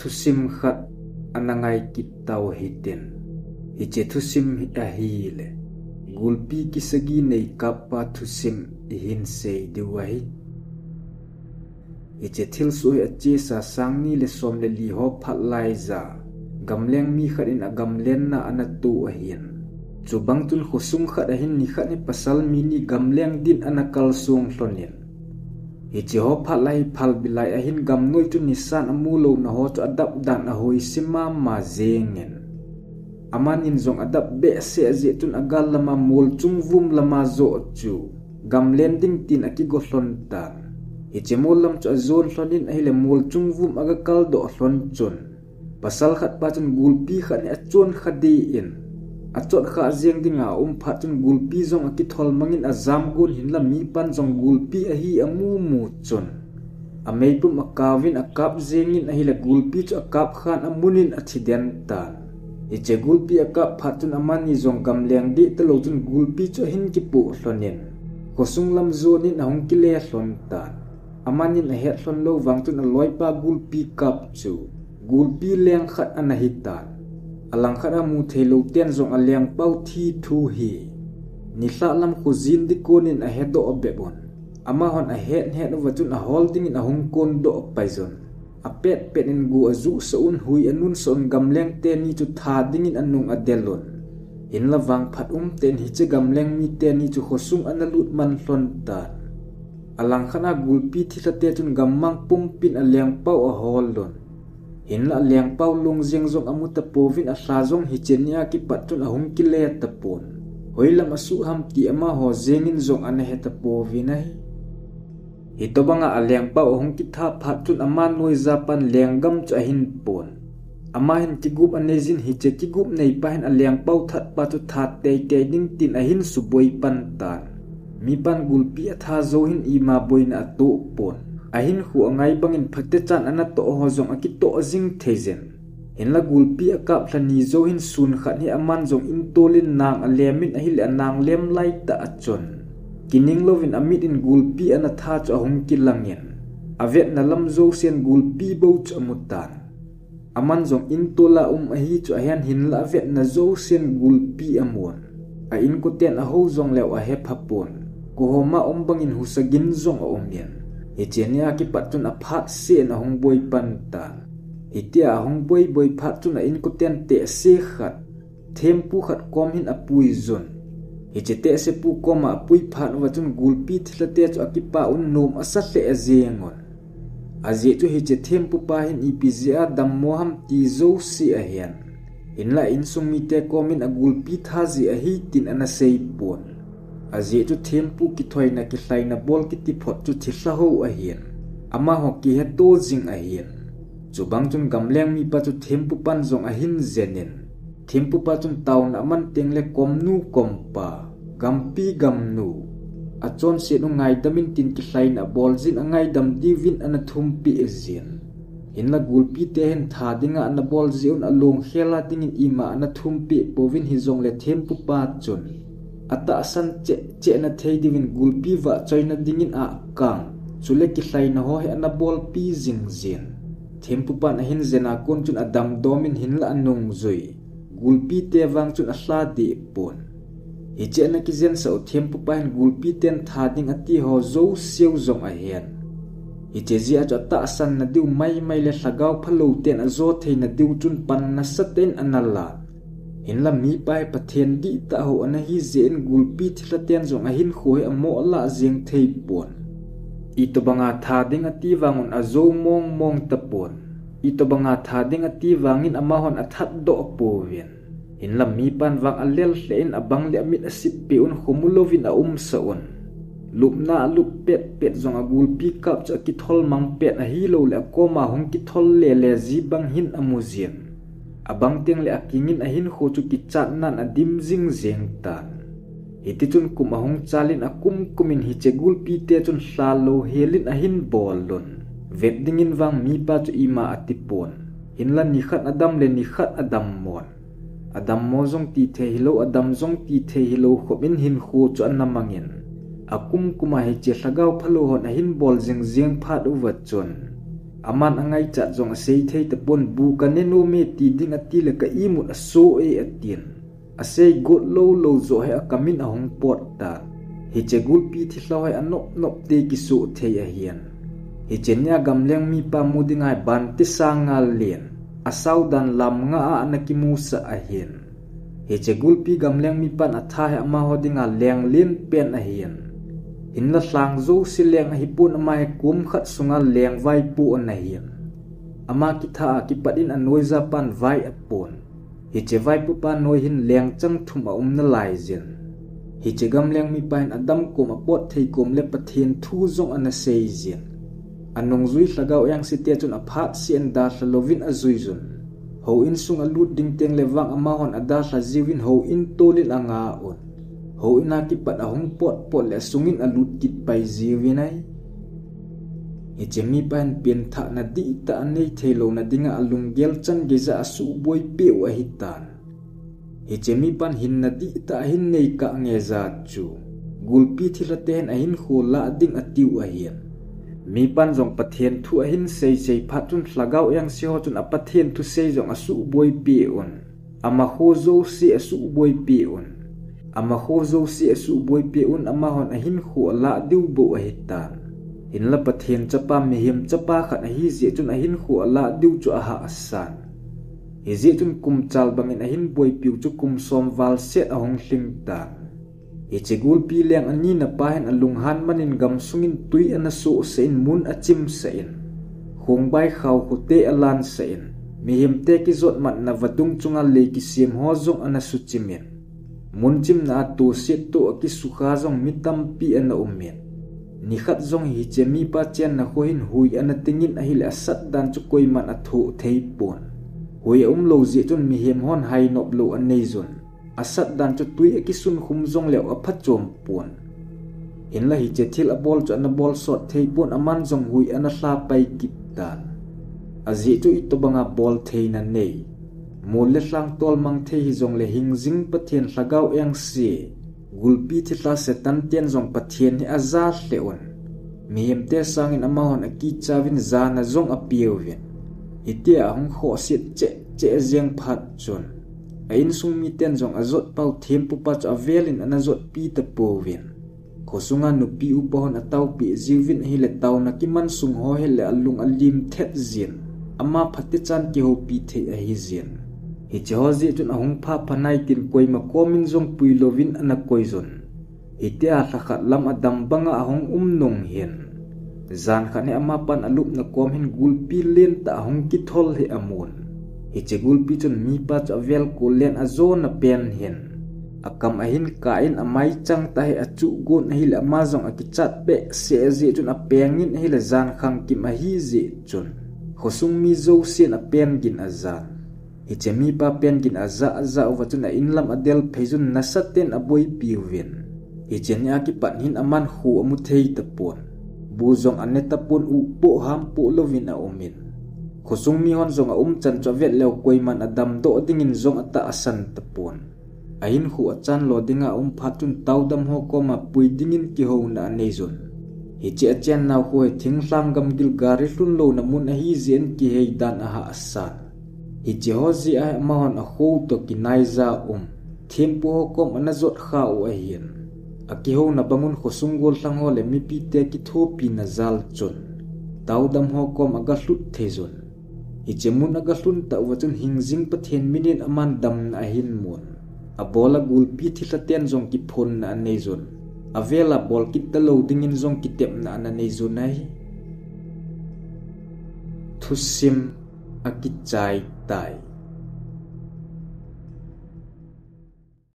thusim khat anangai kitau hitin hiche thusim hi ahile gulpi kisagi nei kappa thusim ihin sei diwahi hiche thil soi ache sa sangni le som le li ho phatlai za gamleng mi khatin agamlen na anatu ahin chubang tun khusung khat ahin ni khat ni pasal mi ni gamleng din anakal sung thlonin hiche ho phalai phal bilai ahin gamnoi tu nisan amulo na ho chu adap dan a hoi sima ma zengen aman in zong adap be se je tun agal lama mol chungvum lama zo chu gamlen ding tin akigo thlon tan hiche mol lam chu azon thlonin ahile mol chungvum aga kal do thlon chun pasal khat pa chun gulpi khat ni achon khadi in achot kha jeng dinga phat chun gulpi zong akithol mangin azam gun hinla mi pan zong gulpi ahi amu mu chun amei pum akawin akap zengin ahila gulpi chu akap khan amunin athiden tan iche gulpi akap phat chun amani zong gamleng di talo chun gulpi chu hin ki pu hlonin khosung lam zonin ahong kile hlon tan amanin a het hlon lo wang chun aloi pa gulpi kap chu gulpi leng khat anahitan alang khara mu thelo ten zong aleng pau thi thu hi ni hla lam khuzin di konin a hedo obebon ama hon a het wachun a holding in a hong kon do paizon a pet in gu azu saun hui anun son gamleng te ni chu tha ding in anung adelon in lawang phat ten hi che gamleng mi te ni chu khosung analut man hlon ta alang khana gulpi thila te chun gammang pumpin a leng pau a holon in la leng pau lung jeng zong amuta povin a hla zong hi chenia ki patun a hung kile tapon hoilam asu ham ti ama ho zengin zong ane heta povinai hitobanga a leng pau hung ki tha phatun ama noi zapan lenggam cha hin pon ama hin tigup anezin hi che tigup nei pa hin a leng pau that pa chu that te ding tin a hin suboi pan tan mi pan gulpi a tha zo hin ima boina to pon ahin khu angai bangin phate chan anato ho zong akito jing thezen hinla gulpi akap thlani zo hin sun khat hi aman zong in tolin nang alemin ahil anang lem lai ta achon kining lovin amit in gulpi ana tha cha hong kilangin avet na lam zo sen gulpi bo chamutan aman zong in tola ahi chu ahian hinla avet na zo sen gulpi amon a in ko ten a ho zong lew a he phapon ko homa ombangin husagin zong a omien hichenia ki patun a phat se na hong boi pan ta hitia hong boi phat tu na in ko ten te se khat thempu khat kom hin apui zon hichete se pu koma apui phat wa chun gulpi thlate chu akipa un nom asatle azengon aje chu hiche thempu pa hin ipizia dammo ham ti zo si a hian inla in sumi te komin a gulpi thazi a hi tin ana sei pon aje chu thempu ki thoina ki hlaina bol ki ti phot chu thilla ho a hian ama ho ki he to jing a hian chubang chun gamleng mi pa chu thempu pan zong a hin zenin thempu pa chun taun aman tengle komnu kompa gampi gamnu achon se no ngai damin tin ki hlaina bol jin angai dam divin ana thumpi ezin inla gulpi te hen tha dinga ana bol jiun along khela dingin ima ana thumpi povin hi zong le thempu pa chun ata san che na thei divin gulpi wa choina dingin a kang chule ki hlaina ho he ana bol pi jing jin thempu pan hin zena kon chun adam domin hinla anung zui gulpi te wang chun ahla di pon hiche na ki zen sa thempu pan gulpi ten tha ding ati ho zo seu zong a hen hiche zia cha ta san na diu mai le hlagaw phalo ten azo theina diu chun pan na saten anala hinla mi pai pathen di ta ho ana hi zen gulpi thlaten zong a hin khoi amo la jeng thei pon itobanga tha ding ati wangun azo mong tapon itobanga tha ding ati wangin ama hon athat do povin hinla mi pan wang alel hlein abang le amit asip pe un khumulovin a saon lupna lup pet zong agul pick up cha ki thol mang pet a hi lo le koma hong ki thol le ji bang hin amuzien abang teng le akingin a hin kho chu ki chat nan adim jing zeng tan hiti chun kum ahong chalin akum kumin hi chegul pi te chun hlalo helin a hin bolon weddingin wang mi pa chu ima atipon hinla ni khat adam le ni khat adam mon adam mo zong ti the hilo adam zong ti the hilo khobin hin kho chu anamangin akum kuma he che hlagaw phalo hon a hin bol jeng phat uwa chon aman angai chat zong sei thei te pon bu ka ne no me ti ding ati le ka imut aso e atien asei got lo zo he akamin ahong pot ta hi che gulpi thi hlo he anop te ki su thei a hian hi chenya gamleng mi pa mudingai ban ti sangal lien asau dan lam nga anakimu sa a hian hi che gulpi gamleng mi pan atha he ama hodinga leng lin pen a hian in la sang zo sileng hi pun ama he kum khat sunga leng vai pu an hian ama ki tha ki padin anoi za pan vai apon hi che vai pu pa noi hin leng chang thum a na lai zen hi che gamleng mi pan adam kum apot thei kum le pathian thu zong ana sei zen anong zui hlagau yang sitia chun aphat sian da hlovin azui zun ho in sung alut ding teng lewang ama hon ada hla ziwin ho in tolin anga on ho ina ki pat ahong pot le sungin alut kit pai ziwinai hi chemi pan pin tha na di ta nei thelo na dinga alung gel chan geza asu boi pe wa hitan hi chemi pan hin na di ta hin nei ka nge za chu gulpi thila ten a hin khola ding atiu a hian mi pan zong pathian thu a hin sei phatun hlagau yang si ho chun a pathian thu sei zong asu boi pe on ama ho zo si asu boi pe on ama ho zo si asu boi pe on ama hon a hin khu la diu bo a hitan in la pathian chapa mi him chapa khat a hi zi chun a hin khu la diu chu a ha asan hi zi chun kum chal bangin a hin boi piu chu kum som wal set a hong hling ta hi chegul pi leng ani na pa hen alung han manin gam sungin tui ana so sein mun achim sein khong bai khaw khote alan sein mi him te ki zot mat na vadung chunga le ki sim ho zong ana su chimen mun chim na to set to ki sukha zong mitam pi ana umen ni khat zong hi chemi pa chen na ko hin hui ana tingin a hil asat dan chu koi man athu thei pon hui lo zi chun mi him hon hai nop lo anei zon asat dan chu tui ki sun khum zong leo apha chom pon in la hi che thil a bol chu ana bol sot thei pon aman zong hui ana hla pai kip dan azi chu i to banga bol thei na nei mol le hlang tol mang thei hi zong le hing jing pathian hlagau eng si gulpi thila setan ten zong pathian ni aza hleon mi hem te sangin ama hon aki chawin zana zong apiewin itia hong kho sit che zeng phat chon ain sung mi ten zong azot pau them pu pa cha velin anazot pi ta powin khosunga nu pi u pohon ataw pi ziwin hi le taw na ki man sung ho he le alung alim thet zin ama phati chan ki ho pi the a hi zin hi chozi chun ahung pha phanai tin koi ma komin zong pui lovin ana koi zon itia thakhat lam adam banga ahung nong hian zan khane ama pan alup na kom hin gulpi len ta ahung ki thol he amun hi che gulpi chun mi pa cha vel ko len azon na pen hian akam ahin kain amai chang ta he achu gun hi la ma zong akichat be se zi chun a pengin hi la zan khang kim a hi zi chun khosung mi zo sin a pen gin azan hi chemi pa pen gin aza watun a inlam adel phejun nasaten aboi piwin hi chenya ki pan hin aman khu amu thei tapon bu zong aneta pon u po ham po lovin a umin khosung mi hon zong a chan chavet lew koi man adam do dingin zong ata asan tapon ain khu achan lo dinga phatun tawdam ho ko ma pui dingin ki ho na nezon hi che chen naw ko thing hlang gam gil gari hlun lo na mun a hi zen ki hei dan a ha asan hi che ho zi a ma hon a ho to ki nai za thempu ho kom anazot kha o a hian aki ho na bangun khosung gol hlang ho le mi pi te ki tho pi na zal chon tawdam ho kom aga hlut thezon hi che mun aga hlun ta wachun hingjing pathen minin aman dam na hin mun abola gulpi thila ten zong ki phon na nezon avela bol kit ta loading in zong ki tep na nezonai thusim akichai tai